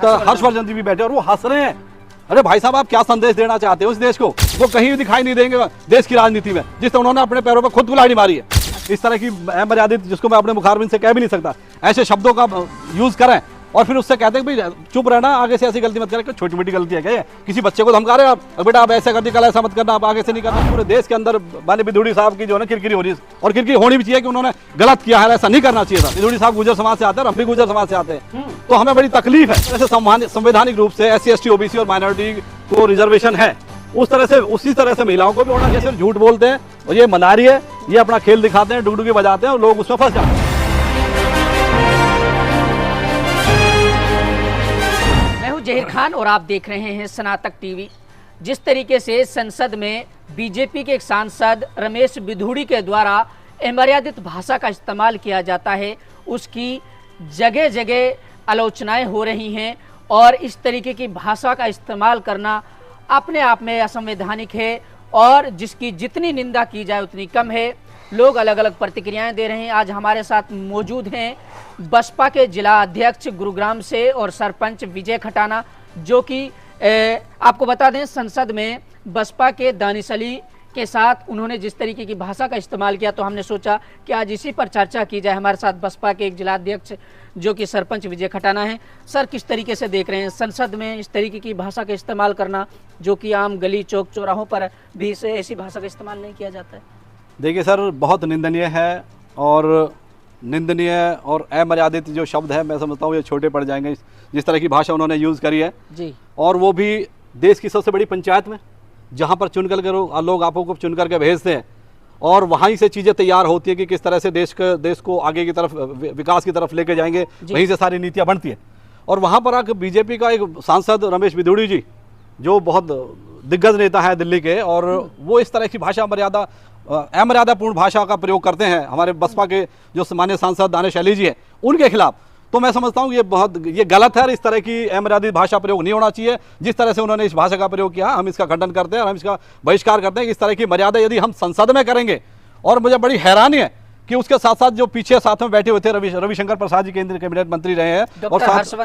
Doctor Harshvardhan जी भी बैठे और वो हंस रहे हैं। अरे भाई साहब, आप क्या संदेश देना चाहते हो इस देश को? वो कहीं दिखाई नहीं देंगे देश की राजनीति में, जिस तरह उन्होंने अपने पैरों पर खुद कुल्हाड़ी मारी है। इस तरह की मर्यादित, जिसको मैं अपने मुखारबिन से कह भी नहीं सकता, ऐसे शब्दों का यूज करें और फिर उससे कहते हैं कि भाई चुप रहना, आगे से ऐसी गलती मत करें। छोटी मोटी गलती है क्या ये? किसी बच्चे को धमका रहे हैं आप, बेटा आप ऐसा कर दी, कल ऐसा मत करना, आप आगे से नहीं करना। पूरे देश के अंदर माननीय बिधूड़ी साहब की जो है ना किरकिरी हो रही है, और किरकिरी होनी भी चाहिए कि उन्होंने गलत किया है, ऐसा नहीं करना चाहिए था। बिधूड़ी साहब गुर्जर समाज से आते हैं, हम भी गुर्जर समाज से आते हैं, तो हमें बड़ी तकलीफ है। जैसे संवैधानिक रूप से SC ST OBC और माइनॉरिटी को रिजर्वेशन है, उस तरह से उसी तरह से महिलाओं को भी होना चाहिए। झूठ बोलते हैं और ये मना रही है, ये अपना खेल दिखाते हैं, डुगडुगी बजाते हैं और लोग उसमें फंस जाते हैं। जहीर खान और आप देख रहे हैं स्नातक टीवी। जिस तरीके से संसद में बीजेपी के एक सांसद रमेश बिधूड़ी के द्वारा अमर्यादित भाषा का इस्तेमाल किया जाता है, उसकी जगह जगह आलोचनाएं हो रही हैं और इस तरीके की भाषा का इस्तेमाल करना अपने आप में असंवैधानिक है और जिसकी जितनी निंदा की जाए उतनी कम है। लोग अलग अलग प्रतिक्रियाएं दे रहे हैं। आज हमारे साथ मौजूद हैं बसपा के जिला अध्यक्ष गुरुग्राम से और सरपंच विजय खटाना, जो कि आपको बता दें संसद में बसपा के दानिश अली के साथ उन्होंने जिस तरीके की भाषा का इस्तेमाल किया, तो हमने सोचा कि आज इसी पर चर्चा की जाए। हमारे साथ बसपा के एक जिला अध्यक्ष जो कि सरपंच विजय खटाना है। सर, किस तरीके से देख रहे हैं संसद में इस तरीके की भाषा का इस्तेमाल करना, जो कि आम गली चौक चौराहों पर भी से ऐसी भाषा का इस्तेमाल नहीं किया जाता है? देखिए सर, बहुत निंदनीय है और निंदनीय और अमर्यादित जो शब्द है, मैं समझता हूँ ये छोटे पड़ जाएंगे। जिस तरह की भाषा उन्होंने यूज़ करी है जी, और वो भी देश की सबसे बड़ी पंचायत में, जहाँ पर चुन कर लोग आपको को चुन करके भेजते हैं और वहीं से चीज़ें तैयार होती है कि किस तरह से देश को आगे की तरफ, विकास की तरफ लेके जाएंगे, वहीं से सारी नीतियाँ बनती है। और वहाँ पर आकर बीजेपी का एक सांसद रमेश बिधूड़ी जी, जो बहुत दिग्गज नेता है दिल्ली के, और वो इस तरह की भाषा अमर्यादापूर्ण भाषा का प्रयोग करते हैं हमारे बसपा के जो माननीय सांसद दानिश अली जी हैं उनके खिलाफ। तो मैं समझता हूँ ये गलत है और इस तरह की अमर्यादित भाषा प्रयोग नहीं होना चाहिए। जिस तरह से उन्होंने इस भाषा का प्रयोग किया, हम इसका खंडन करते हैं और हम इसका बहिष्कार करते हैं कि इस तरह की मर्यादा यदि हम संसद में करेंगे। और मुझे बड़ी हैरानी है कि उसके साथ साथ जो पीछे साथ में बैठे हुए थे रविशंकर प्रसाद जी, केंद्रीय कैबिनेट मंत्री रहे हैं, और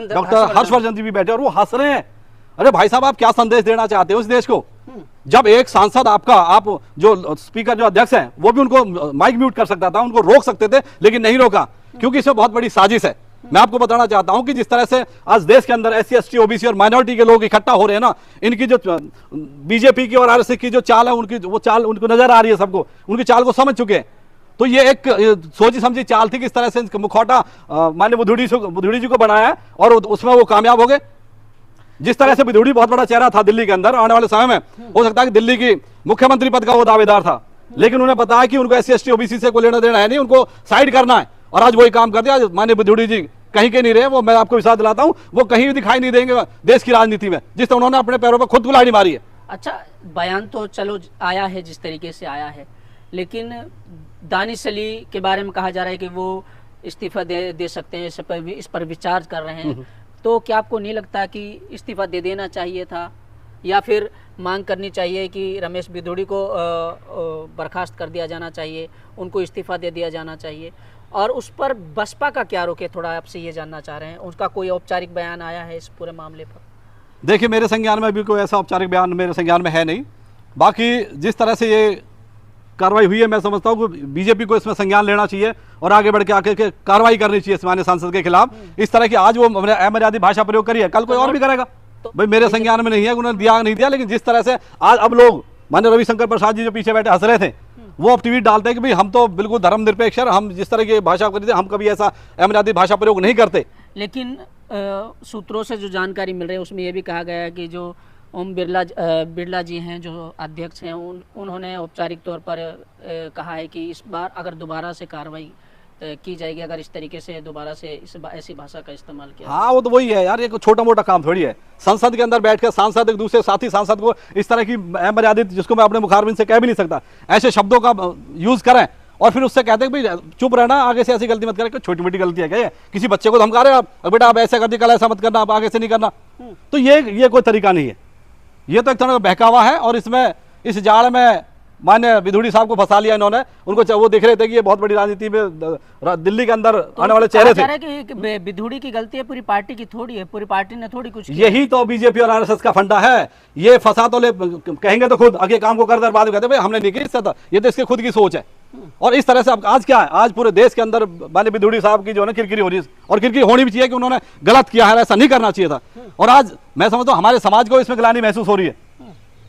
डॉक्टर हर्षवर्धन जी भी बैठे और वो हंस रहे हैं। अरे भाई साहब, आप क्या संदेश देना चाहते हो इस देश को? जब एक सांसद आप जो स्पीकर जो अध्यक्ष हैं, वो भी उनको माइक म्यूट कर सकता था, उनको रोक सकते थे, लेकिन नहीं रोका, क्योंकि इसमें बहुत बड़ी साजिश है। मैं आपको बताना चाहता हूं कि जिस तरह से आज देश के अंदर SC ST OBC और माइनॉरिटी के लोग इकट्ठा हो रहे हैं ना, इनकी जो बीजेपी की और RSS की जो चाल है, वो चाल उनको नजर आ रही है, सबको उनकी चाल को समझ चुके हैं। तो ये एक सोची समझी चाल थी, किस तरह से मुखौटा माननीय बिधूड़ी जी को बनाया है और उसमें वो कामयाब हो गए। जिस तरह से बिधूड़ी बहुत बड़ा चेहरा था दिल्ली के अंदर, आने वाले समय में हो सकता है कि दिल्ली की मुख्यमंत्री पद का वो दावेदार था, लेकिन उन्हें पता है कि उनको SC ST OBC से कोई लेना देना है नहीं, उनको साइड करना है, और आज वही काम कर दिया। माननीय बिधूड़ी जी कहीं के नहीं रहे, वो मैं आपको विश्वास दिलाता हूँ, वो कहीं भी दिखाई नहीं देंगे देश की राजनीति में, जिस तरह उन्होंने अपने पैरों पर खुद कुल्हाड़ी मारी है। अच्छा, बयान तो चलो आया है जिस तरीके से आया है, लेकिन दानिश अली के बारे में कहा जा रहा है कि वो इस्तीफा दे सकते हैं, इस पर विचार कर रहे हैं। तो क्या आपको नहीं लगता कि इस्तीफा दे देना चाहिए था, या फिर मांग करनी चाहिए कि रमेश बिधूड़ी को बर्खास्त कर दिया जाना चाहिए, उनको इस्तीफा दे दिया जाना चाहिए? और उस पर बसपा का क्या रुख है, थोड़ा आपसे ये जानना चाह रहे हैं। उसका कोई औपचारिक बयान आया है इस पूरे मामले पर? देखिए, मेरे संज्ञान में अभी कोई ऐसा औपचारिक बयान मेरे संज्ञान में है नहीं। बाकी जिस तरह से ये कार्रवाई हुई है, मैं समझता हूँ कि बीजेपी को इसमें संज्ञान लेना चाहिए और आगे बढ़ के आके कार्रवाई करनी चाहिए माननीय सांसद के खिलाफ। इस तरह की आज वो अमर्यादित भाषा प्रयोग करी है, कल कोई और भी करेगा। भाई मेरे संज्ञान में नहीं है, उन्होंने दिया नहीं दिया, लेकिन जिस तरह से आज अब लोग माननीय रविशंकर प्रसाद जी जो पीछे बैठे हंस रहे थे, वो अब ट्वीट डालते हैं कि भाई हम तो बिल्कुल धर्मनिरपेक्ष है, हम जिस तरह की भाषा करते हम कभी ऐसा अमर्यादित भाषा प्रयोग नहीं करते। लेकिन सूत्रों से जो जानकारी मिल रही है उसमें यह भी कहा गया है कि जो ओम बिरला जी हैं जो अध्यक्ष हैं, उन्होंने औपचारिक तौर पर कहा है कि इस बार अगर दोबारा से कार्रवाई की जाएगी, अगर इस तरीके से दोबारा से ऐसी भाषा का इस्तेमाल किया। हाँ, वो तो वही है यार, ये छोटा मोटा काम थोड़ी है। संसद के अंदर बैठकर सांसद एक दूसरे साथी सांसद को इस तरह की अमर्यादित, जिसको मैं अपने मुखारबिन से कह भी नहीं सकता, ऐसे शब्दों का यूज करें और फिर उससे कहते हैं कि भाई चुप रहना, आगे से ऐसी गलती मत करें। छोटी मोटी गलती है क्या ये? किसी बच्चे को धमका रहे हैं आप, बेटा आप ऐसा कर दी, कल ऐसा मत करना, आप आगे से नहीं करना। तो ये कोई तरीका नहीं है, ये तो एक तरह का बहकावा है। और इसमें इस जाल में मान्य विधुड़ी साहब को फंसा लिया इन्होंने। उनको वो देख रहे थे कि ये बहुत बड़ी राजनीति में दिल्ली के अंदर आने वाले चेहरे थे। कि विधुड़ी की गलती है, पूरी पार्टी की थोड़ी है, पूरी पार्टी ने थोड़ी कुछ। यही तो बीजेपी और आरएसएस का फंडा है। ये फंसा तो ले कहेंगे तो खुद आगे काम को कर बाद में कहते भाई हमने नहीं किया, ये तो इसके खुद की सोच है। और इस तरह से अब आज क्या है, आज पूरे देश के अंदर माननीय विधुड़ी साहब की जो है ना किरकिरी हो रही है, और किरकिरी होनी भी चाहिए कि उन्होंने गलत किया है, ऐसा नहीं करना चाहिए था। और आज मैं समझता हूं हमारे समाज को इसमें ग्लानि महसूस हो रही है,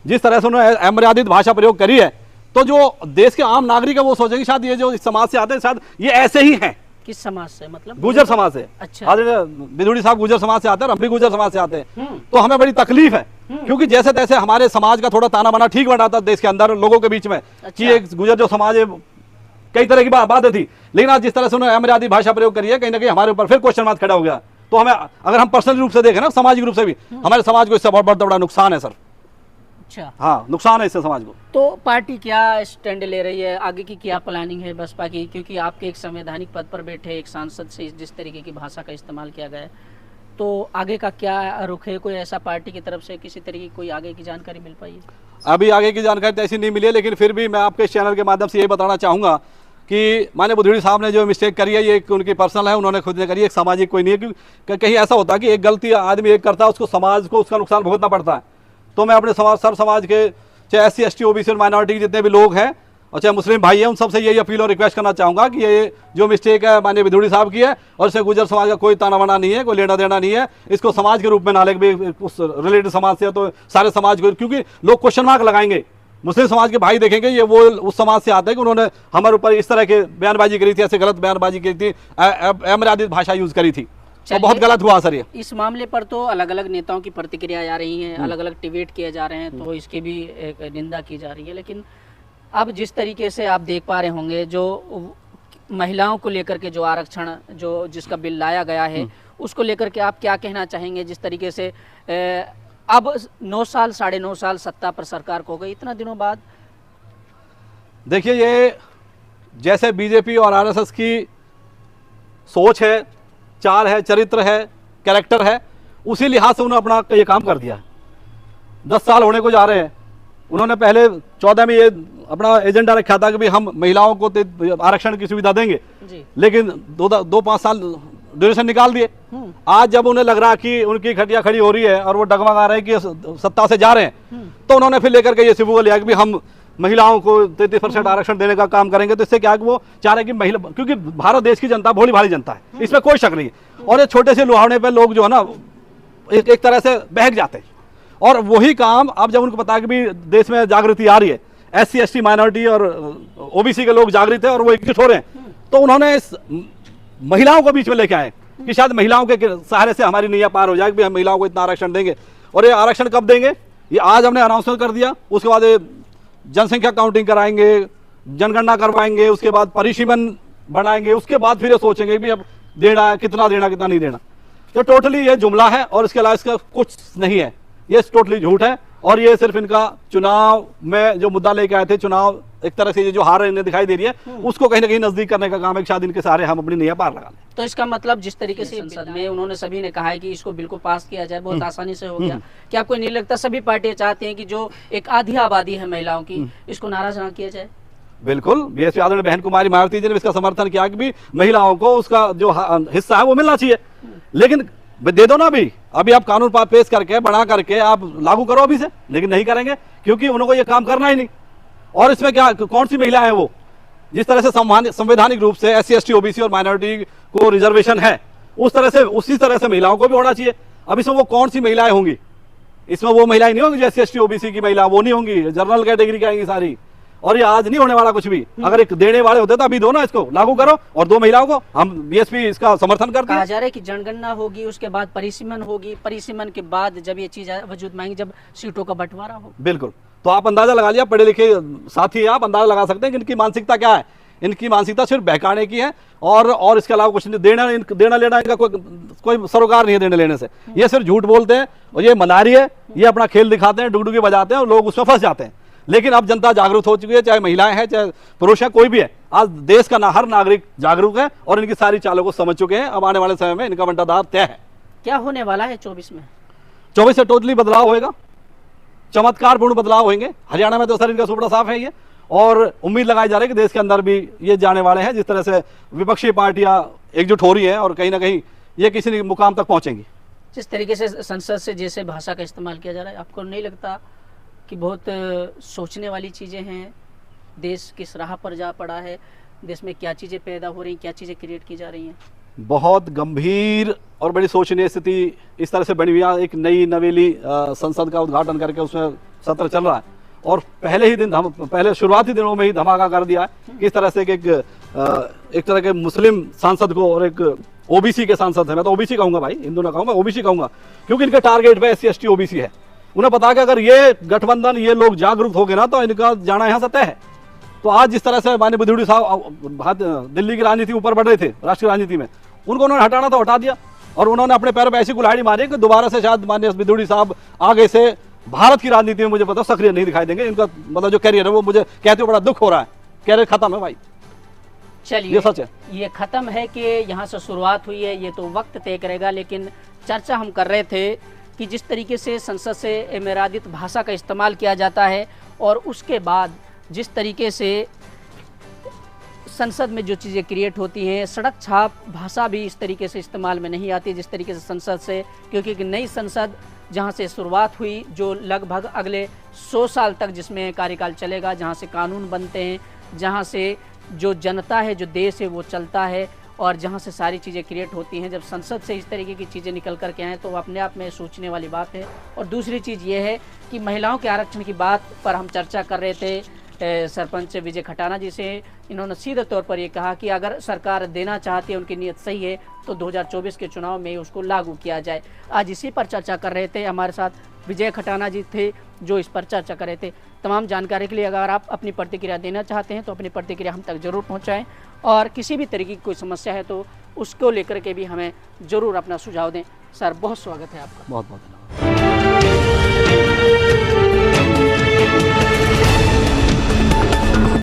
जिस तरह से उन्होंने अमर्यादित भाषा प्रयोग करी है। तो जो देश के आम नागरिक है वो सोचेंगे शायद ये जो इस समाज से आते हैं शायद ये ऐसे ही हैं। किस समाज से? मतलब गुजर समाज से। अच्छा, आज विधुड़ी साहब गुजर समाज से आते हैं, हम भी गुजर समाज से आते हैं। तो हमें बड़ी तकलीफ है, क्योंकि जैसे तैसे हमारे समाज का थोड़ा ताना बाना ठीक बना था देश के अंदर लोगों के बीच में। अच्छा। कि एक गुजर जो समाज है कई तरह की बातें थी, लेकिन आज जिस तरह से उन्होंने अमर्यादित भाषा प्रयोग करी है, कहीं ना कहीं हमारे ऊपर फिर क्वेश्चन मार्क खड़ा हो गया। तो हमें अगर हम पर्सनल रूप से देखें ना, सामाजिक रूप से भी हमारे समाज को इससे बहुत बड़ा नुकसान है सर। अच्छा, हाँ, नुकसान है इससे समाज को। तो पार्टी क्या स्टैंड ले रही है, आगे की क्या प्लानिंग है बसपा की? क्योंकि आपके एक संवैधानिक पद पर बैठे एक सांसद से जिस तरीके की भाषा का इस्तेमाल किया गया है, तो आगे का क्या रुख है? कोई ऐसा पार्टी की तरफ से किसी तरीके की कोई आगे की जानकारी मिल पाई है? अभी आगे की जानकारी तो ऐसी नहीं मिली है, लेकिन फिर भी मैं आपके इस चैनल के माध्यम से ये बताना चाहूँगा कि माननीय विधुड़ी साहब ने जो मिस्टेक करी है ये उनकी पर्सनल है, उन्होंने खुद ने करी है, एक सामाजिक कोई नहीं है। क्योंकि कहीं ऐसा होता है कि एक गलती आदमी एक करता है, उसको समाज को उसका नुकसान भुगतना पड़ता है। तो मैं अपने सर्व समाज के चाहे SC ST OBC और माइनॉरिटी के जितने भी लोग हैं और चाहे मुस्लिम भाई हैं, उन सबसे यही अपील और रिक्वेस्ट करना चाहूँगा कि ये जो मिस्टेक है माननीय विधुड़ी साहब की है, और इससे गुजर समाज का कोई ताना बाना नहीं है, कोई लेना देना नहीं है। इसको समाज के रूप में ना ले भी उस रिलेटेड समाज से, तो सारे समाज को, क्योंकि लोग क्वेश्चन मार्क लगाएंगे। मुस्लिम समाज के भाई देखेंगे ये वो उस समाज से आते हैं कि उन्होंने हमारे ऊपर इस तरह के बयानबाजी करी थी, ऐसे गलत बयानबाजी करी थी, अमर्यादित भाषा यूज करी थी, तो बहुत गलत हुआ सर। ये इस मामले पर तो अलग अलग नेताओं की प्रतिक्रिया आ रही हैं, अलग अलग डिबेट किए जा रहे हैं, तो इसकी भी एक निंदा की जा रही है। लेकिन अब जिस तरीके से आप देख पा रहे होंगे, जो महिलाओं को लेकर के जो आरक्षण जो जिसका बिल लाया गया है, उसको लेकर के आप क्या कहना चाहेंगे? जिस तरीके से अब 9 साल 9.5 साल सत्ता पर सरकार को हो गई, इतना दिनों बाद। देखिए, ये जैसे बीजेपी और आरएसएस की सोच है, चाल है, चरित्र है, कैरेक्टर है, उसी लिहाज से उन्होंने अपना ये काम कर दिया। 10 साल होने को जा रहे हैं। उन्होंने पहले 14 में ये अपना एजेंडा रखा था कि भाई हम महिलाओं को आरक्षण की सुविधा देंगे जी। लेकिन 2-5 साल ड्यूरेशन निकाल दिए। आज जब उन्हें लग रहा कि उनकी खटिया खड़ी हो रही है और वो डगमगा रहे हैं कि सत्ता से जा रहे हैं, तो उन्होंने फिर लेकर के ये सिबुआ लिया कि भाई हम महिलाओं को 33% आरक्षण देने का काम करेंगे। तो इससे क्या है कि वो चाह रहे हैं कि महिला, क्योंकि भारत देश की जनता भोली भाली जनता है, इसमें कोई शक नहीं है। और ये छोटे से लुहावने पे लोग जो है ना एक तरह से बहक जाते हैं। और वही काम अब जब उनको पता है कि भी देश में जागृति आ रही है, SC ST माइनॉरिटी और OBC के लोग जागृत है और वो एकजुट हो रहे हैं, तो उन्होंने इस महिलाओं को बीच में लेके आए कि शायद महिलाओं के सहारे से हमारी नैया पार हो जाए कि हम महिलाओं को इतना आरक्षण देंगे। और ये आरक्षण कब देंगे? ये आज हमने अनाउंसमेंट कर दिया, उसके बाद जनसंख्या काउंटिंग कराएंगे, जनगणना करवाएंगे, उसके बाद परिसीमन बनाएंगे, उसके बाद फिर ये सोचेंगे भी अब देना है, कितना देना, कितना नहीं देना। तो टोटली ये जुमला है और इसके अलावा इसका कुछ नहीं है। ये टोटली झूठ है और ये सिर्फ इनका चुनाव में जो मुद्दा लेके आए थे, चुनाव एक तरह से ये जो हार इन्हें दिखाई दे रही है उसको कहीं ना कहीं नजदीक करने का काम है। शायद इनके सहारे हम अपनी नैया पार लगा लें। तो इसका मतलब जिस तरीके से संसद में उन्होंने सभी ने कहा है कि इसको बिल्कुल पास किया जाए, बहुत आसानी से हो गया। क्या आपको नहीं लगता सभी पार्टियां चाहती हैं कि जो एक आधी आबादी है महिलाओं की, इसको नाराज ना किया जाए? बिल्कुल, BSP यादव ने बहन कुमारी मायावती जी ने इसका समर्थन किया कि भी महिलाओं को उसका जो हिस्सा है वो मिलना चाहिए, लेकिन दे दो ना। अभी आप कानून पेश करके बना करके आप लागू करो अभी से, लेकिन नहीं करेंगे क्योंकि उनको ये काम करना ही नहीं। और इसमें क्या, कौन सी महिला है वो? जिस तरह से संवैधानिक रूप से SC ST OBC और माइनॉरिटी को रिजर्वेशन है, उस तरह से उसी तरह से महिलाओं को भी होना चाहिए। अब इसमें वो कौन सी महिलाएं होंगी? इसमें वो महिलाएं नहीं होंगी जो SC ST OBC की महिला, वो नहीं होंगी, जनरल कैटेगरी की आएंगी सारी। और ये आज नहीं होने वाला कुछ भी। अगर एक देने वाले होते तो अभी दो ना, इसको लागू करो और 2 महिलाओं को। हम BSP इसका समर्थन करते हैं। कहा जा रहा है कि जनगणना होगी, उसके बाद परिसीमन होगी, परिसीमन के बाद जब ये चीज वजूद में आएंगी, जब सीटों का बंटवारा हो। बिल्कुल, तो आप अंदाजा लगा लिया, पढ़े लिखे साथी आप अंदाजा लगा सकते हैं कि इनकी मानसिकता क्या है। इनकी मानसिकता सिर्फ बहकाने की है और इसके अलावा कुछ नहीं। देना लेना इनका कोई सरोकार नहीं है देने लेने से। ये सिर्फ झूठ बोलते हैं और ये मनारी है, ये अपना खेल दिखाते हैं, डुगडुगी बजाते हैं और लोग उसमें फंस जाते हैं। लेकिन अब जनता जागरूक हो चुकी है, चाहे महिलाएं हैं चाहे पुरुष है, कोई भी है। आज देश का हर नागरिक जागरूक है और इनकी सारी चालों को समझ चुके हैं। अब आने वाले समय में इनका बंटाधार तय है। क्या होने वाला है 24 में? 24 से टोटली बदलाव होएगा, चमत्कारपूर्ण बदलाव होंगे। हरियाणा में तो सर इनका सुपड़ा साफ है ये, और उम्मीद लगाई जा रही है कि देश के अंदर भी ये जाने वाले हैं। जिस तरह से विपक्षी पार्टियां एकजुट हो रही हैं और कहीं ना कहीं ये किसी मुकाम तक पहुंचेंगी। जिस तरीके से संसद से जैसे भाषा का इस्तेमाल किया जा रहा है, आपको नहीं लगता कि बहुत सोचने वाली चीज़ें हैं? देश किस राह पर जा पड़ा है, देश में क्या चीज़ें पैदा हो रही हैं, क्या चीज़ें क्रिएट की जा रही हैं? बहुत गंभीर और बड़ी सोचनीय स्थिति इस तरह से बनी हुई है। एक नई नवेली संसद का उद्घाटन करके उसमें सत्र चल रहा है और पहले ही दिन पहले शुरुआती दिनों में ही धमाका कर दिया है। किस तरह से एक तरह के मुस्लिम सांसद को और एक ओबीसी के सांसद है, मैं तो ओबीसी कहूंगा भाई, हिंदू ना कहूंगा, ओबीसी कहूंगा, क्योंकि इनके टारगेट पे SC ST OBC है। उन्हें पता कि अगर ये गठबंधन ये लोग जागरूक हो गए ना तो इनका जाना यहाँ से तय है। तो आज जिस तरह से माननीय बिधूड़ी साहब दिल्ली की राजनीति ऊपर बढ़ रहे थे, राष्ट्रीय राजनीति में, उनको उन्होंने हटाना तो हटा दिया और उन्होंने अपने पैरों पर ऐसी कुल्हाड़ी मारी कि दोबारा से शायद माननीय बिधूड़ी साहब आगे से भारत की राजनीति में मुझे पता सक्रिय नहीं दिखाई देंगे। इनका मतलब जो कैरियर है वो मुझे कहते हुए बड़ा दुख हो रहा है, कैरियर खत्म है भाई। चलिए, ये सच है, ये खत्म है कि यहाँ से शुरुआत हुई है ये तो वक्त तय करेगा। लेकिन चर्चा हम कर रहे थे कि जिस तरीके से संसद से एमेरादित भाषा का इस्तेमाल किया जाता है और उसके बाद जिस तरीके से संसद में जो चीज़ें क्रिएट होती हैं, सड़क छाप भाषा भी इस तरीके से इस्तेमाल में नहीं आती जिस तरीके से संसद से, क्योंकि एक नई संसद जहां से शुरुआत हुई जो लगभग अगले 100 साल तक जिसमें कार्यकाल चलेगा, जहां से कानून बनते हैं, जहां से जो जनता है, जो देश है वो चलता है और जहां से सारी चीज़ें क्रिएट होती हैं। जब संसद से इस तरीके की चीज़ें निकल कर के आएँ तो अपने आप में सोचने वाली बात है। और दूसरी चीज़ ये है कि महिलाओं के आरक्षण की बात पर हम चर्चा कर रहे थे सरपंच विजय खटाना जी से। इन्होंने सीधे तौर पर ये कहा कि अगर सरकार देना चाहती है, उनकी नीयत सही है, तो 2024 के चुनाव में उसको लागू किया जाए। आज इसी पर चर्चा कर रहे थे, हमारे साथ विजय खटाना जी थे जो इस पर चर्चा कर रहे थे। तमाम जानकारी के लिए अगर आप अपनी प्रतिक्रिया देना चाहते हैं तो अपनी प्रतिक्रिया हम तक ज़रूर पहुँचाएँ और किसी भी तरीके की कोई समस्या है तो उसको लेकर के भी हमें ज़रूर अपना सुझाव दें। सर, बहुत स्वागत है आपका। बहुत बहुत धन्यवाद।